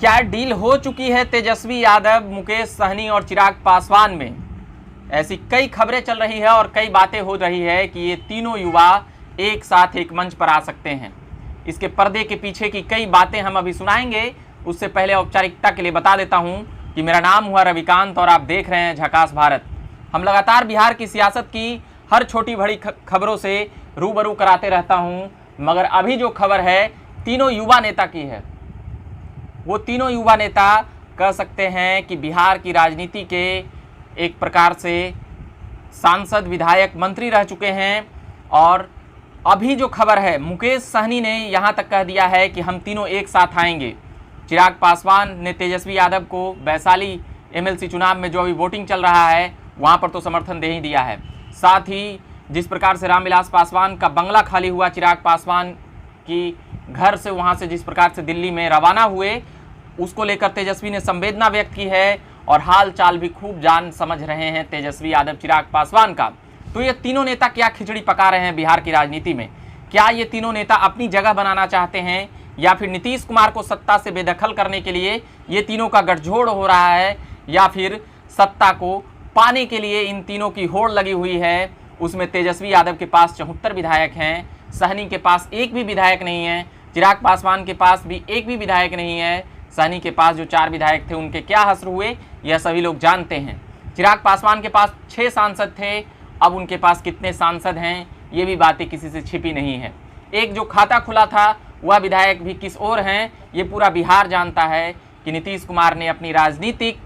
क्या डील हो चुकी है तेजस्वी यादव, मुकेश सहनी और चिराग पासवान में? ऐसी कई खबरें चल रही है और कई बातें हो रही है कि ये तीनों युवा एक साथ एक मंच पर आ सकते हैं। इसके पर्दे के पीछे की कई बातें हम अभी सुनाएंगे। उससे पहले औपचारिकता के लिए बता देता हूं कि मेरा नाम हुआ रविकांत और आप देख रहे हैं झकास भारत। हम लगातार बिहार की सियासत की हर छोटी बड़ी खबरों से रूबरू कराते रहता हूं, मगर अभी जो खबर है तीनों युवा नेता की है। वो तीनों युवा नेता कह सकते हैं कि बिहार की राजनीति के एक प्रकार से सांसद, विधायक, मंत्री रह चुके हैं। और अभी जो खबर है, मुकेश सहनी ने यहाँ तक कह दिया है कि हम तीनों एक साथ आएंगे। चिराग पासवान ने तेजस्वी यादव को वैशाली एमएलसी चुनाव में जो अभी वोटिंग चल रहा है वहाँ पर तो समर्थन दे ही दिया है। साथ ही जिस प्रकार से रामविलास पासवान का बंगला खाली हुआ, चिराग पासवान की घर से वहाँ से जिस प्रकार से दिल्ली में रवाना हुए, उसको लेकर तेजस्वी ने संवेदना व्यक्त की है और हाल चाल भी खूब जान समझ रहे हैं तेजस्वी यादव, चिराग पासवान का। तो ये तीनों नेता क्या खिचड़ी पका रहे हैं बिहार की राजनीति में? क्या ये तीनों नेता अपनी जगह बनाना चाहते हैं या फिर नीतीश कुमार को सत्ता से बेदखल करने के लिए ये तीनों का गठजोड़ हो रहा है, या फिर सत्ता को पाने के लिए इन तीनों की होड़ लगी हुई है? उसमें तेजस्वी यादव के पास 74 विधायक हैं, सहनी के पास एक भी विधायक नहीं है, चिराग पासवान के पास भी एक भी विधायक नहीं है। सहनी के पास जो 4 विधायक थे उनके क्या हश्र हुए यह सभी लोग जानते हैं। चिराग पासवान के पास 6 सांसद थे, अब उनके पास कितने सांसद हैं ये भी बातें किसी से छिपी नहीं है। एक जो खाता खुला था वह विधायक भी किस ओर हैं ये पूरा बिहार जानता है कि नीतीश कुमार ने अपनी राजनीतिक,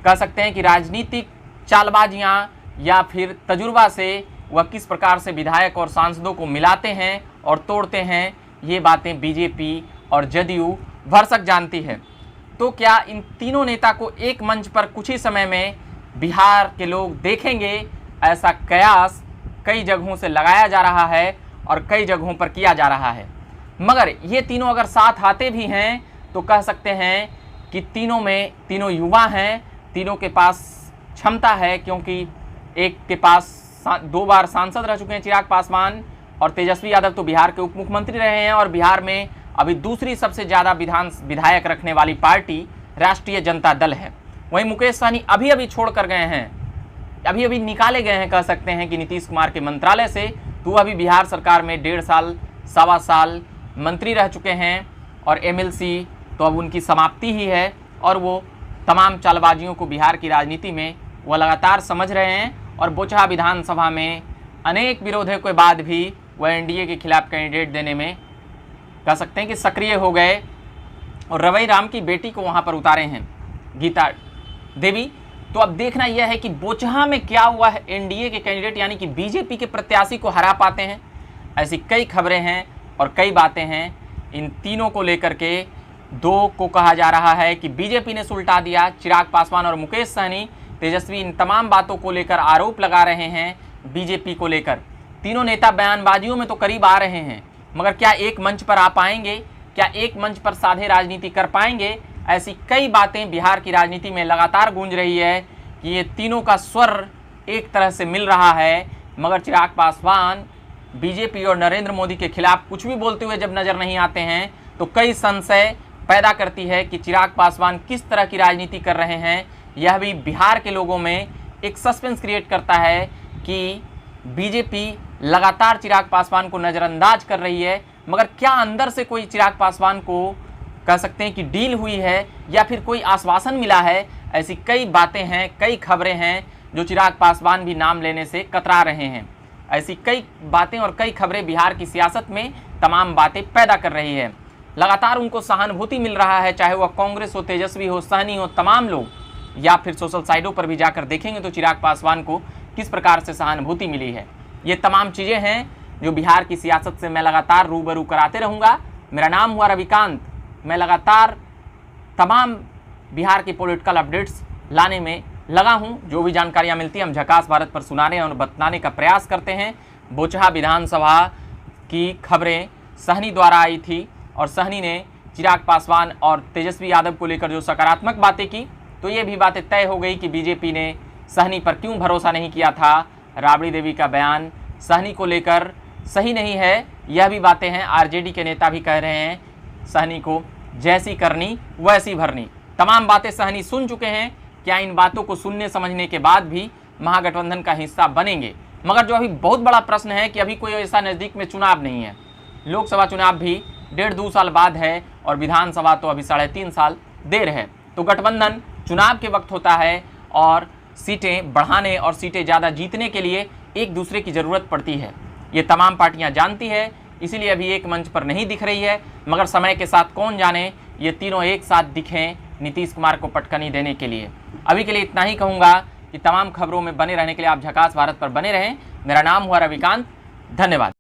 कह सकते हैं कि राजनीतिक चालबाजियाँ या फिर तजुर्बा से वह किस प्रकार से विधायक और सांसदों को मिलाते हैं और तोड़ते हैं, ये बातें बीजेपी और जदयू भरसक जानती है। तो क्या इन तीनों नेता को एक मंच पर कुछ ही समय में बिहार के लोग देखेंगे? ऐसा कयास कई जगहों से लगाया जा रहा है और कई जगहों पर किया जा रहा है। मगर ये तीनों अगर साथ आते भी हैं तो कह सकते हैं कि तीनों युवा हैं, तीनों के पास क्षमता है, क्योंकि एक के पास 2 बार सांसद रह चुके हैं चिराग पासवान, और तेजस्वी यादव तो बिहार के उप मुख्यमंत्री रहे हैं और बिहार में अभी दूसरी सबसे ज़्यादा विधायक रखने वाली पार्टी राष्ट्रीय जनता दल है। वहीं मुकेश सहनी अभी छोड़ कर गए हैं, अभी निकाले गए हैं, कह सकते हैं कि नीतीश कुमार के मंत्रालय से। तो अभी बिहार सरकार में 1.5 साल, सवा साल मंत्री रह चुके हैं और एमएलसी तो अब उनकी समाप्ति ही है, और वो तमाम चालबाजियों को बिहार की राजनीति में वो लगातार समझ रहे हैं। और बोचहा विधानसभा में अनेक विरोधों के बाद भी वह एनडीए के खिलाफ कैंडिडेट देने में कह सकते हैं कि सक्रिय हो गए और रवई राम की बेटी को वहां पर उतारे हैं, गीता देवी। तो अब देखना यह है कि बोचहा में क्या हुआ है, एनडीए के कैंडिडेट यानी कि बीजेपी के प्रत्याशी को हरा पाते हैं? ऐसी कई खबरें हैं और कई बातें हैं इन तीनों को लेकर के। 2 को कहा जा रहा है कि बीजेपी ने सुलटा दिया, चिराग पासवान और मुकेश सहनी। तेजस्वी इन तमाम बातों को लेकर आरोप लगा रहे हैं बीजेपी को लेकर। तीनों नेता बयानबाजियों में तो करीब आ रहे हैं, मगर क्या एक मंच पर आ पाएंगे? क्या एक मंच पर साधे राजनीति कर पाएंगे? ऐसी कई बातें बिहार की राजनीति में लगातार गूंज रही है कि ये तीनों का स्वर एक तरह से मिल रहा है, मगर चिराग पासवान बीजेपी और नरेंद्र मोदी के खिलाफ कुछ भी बोलते हुए जब नजर नहीं आते हैं तो कई संशय पैदा करती है कि चिराग पासवान किस तरह की राजनीति कर रहे हैं। यह भी बिहार के लोगों में एक सस्पेंस क्रिएट करता है कि बीजेपी लगातार चिराग पासवान को नज़रअंदाज कर रही है, मगर क्या अंदर से कोई चिराग पासवान को कह सकते हैं कि डील हुई है या फिर कोई आश्वासन मिला है? ऐसी कई बातें हैं, कई खबरें हैं जो चिराग पासवान भी नाम लेने से कतरा रहे हैं। ऐसी कई बातें और कई खबरें बिहार की सियासत में तमाम बातें पैदा कर रही है। लगातार उनको सहानुभूति मिल रहा है, चाहे वह कांग्रेस हो, तेजस्वी हो, सहनी हो, तमाम लोग, या फिर सोशल साइटों पर भी जाकर देखेंगे तो चिराग पासवान को किस प्रकार से सहानुभूति मिली है। ये तमाम चीज़ें हैं जो बिहार की सियासत से मैं लगातार रूबरू कराते रहूँगा। मेरा नाम हुआ रविकांत। मैं लगातार तमाम बिहार की पॉलिटिकल अपडेट्स लाने में लगा हूँ। जो भी जानकारियाँ मिलती हैं हम झकास भारत पर सुनाने और बताने का प्रयास करते हैं। बोचहा विधानसभा की खबरें सहनी द्वारा आई थी और सहनी ने चिराग पासवान और तेजस्वी यादव को लेकर जो सकारात्मक बातें की, तो ये भी बातें तय हो गई कि बीजेपी ने सहनी पर क्यों भरोसा नहीं किया था। राबड़ी देवी का बयान सहनी को लेकर सही नहीं है, यह भी बातें हैं। आरजेडी के नेता भी कह रहे हैं सहनी को जैसी करनी वैसी भरनी। तमाम बातें सहनी सुन चुके हैं। क्या इन बातों को सुनने समझने के बाद भी महागठबंधन का हिस्सा बनेंगे? मगर जो अभी बहुत बड़ा प्रश्न है कि अभी कोई ऐसा नज़दीक में चुनाव नहीं है, लोकसभा चुनाव भी 1.5-2 साल बाद है और विधानसभा तो अभी 3.5 साल देर है। तो गठबंधन चुनाव के वक्त होता है और सीटें बढ़ाने और सीटें ज़्यादा जीतने के लिए एक दूसरे की ज़रूरत पड़ती है। ये तमाम पार्टियां जानती है, इसीलिए अभी एक मंच पर नहीं दिख रही है। मगर समय के साथ कौन जाने ये तीनों एक साथ दिखें नीतीश कुमार को पटकनी देने के लिए। अभी के लिए इतना ही कहूँगा कि तमाम खबरों में बने रहने के लिए आप झकास भारत पर बने रहें। मेरा नाम हुआ रविकांत। धन्यवाद।